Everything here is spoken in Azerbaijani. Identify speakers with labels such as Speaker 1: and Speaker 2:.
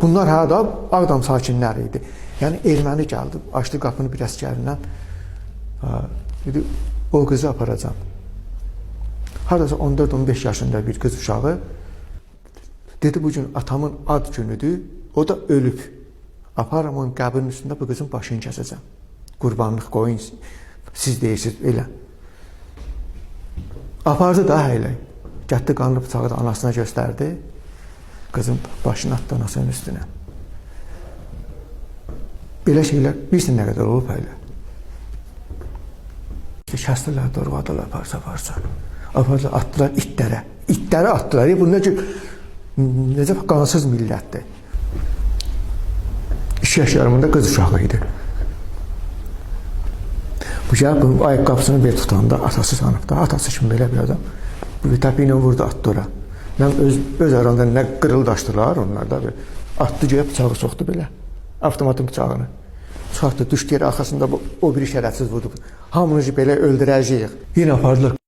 Speaker 1: Bunlar da Ağdam sakinləri idi. Yəni erməni gəldi, açdı qapını bir əsgərindən. Dedi, o qızı aparacam. Haradasa 14-15 yaşında bir qız uşağı. Dedi, bugün atamın ad günüdür, o da ölüb. Aparam onun qəbrinin üstündə bu qızın başını kəsəcəm. Qurbanlıq qoyun, siz deyirsiniz, elə. Apardı da elə. Gətdi qanlı bıçağı da anasına göstərdi. Qızın başını atdı anasının üstünə. Belə şeylər, bilsin nə qədər olub elə. Kəsdilər, dorğadılar parça-parça. Apardılar, atdılar itlərə. İtləri atdılar. Bu necə qansız millətdir. 2 yaş yarımında qız uşağı idi. Bu gəlib, bunun ayaqqabısını bir tutanda atası sanıb da, atası kimi belə bir adam. Bir təpi ilə vurdu, atdı ora. Mən öz aranda nə qırıldaşdılar onlar da. Atdı göyə bıçağı soxdu belə. Avtomatın bıçağını. Çıxartdı, düşdü yeri arxasında o biri şərəfsiz vurdu. Hamınızı belə öldürəcəyik. Yenə apardılar.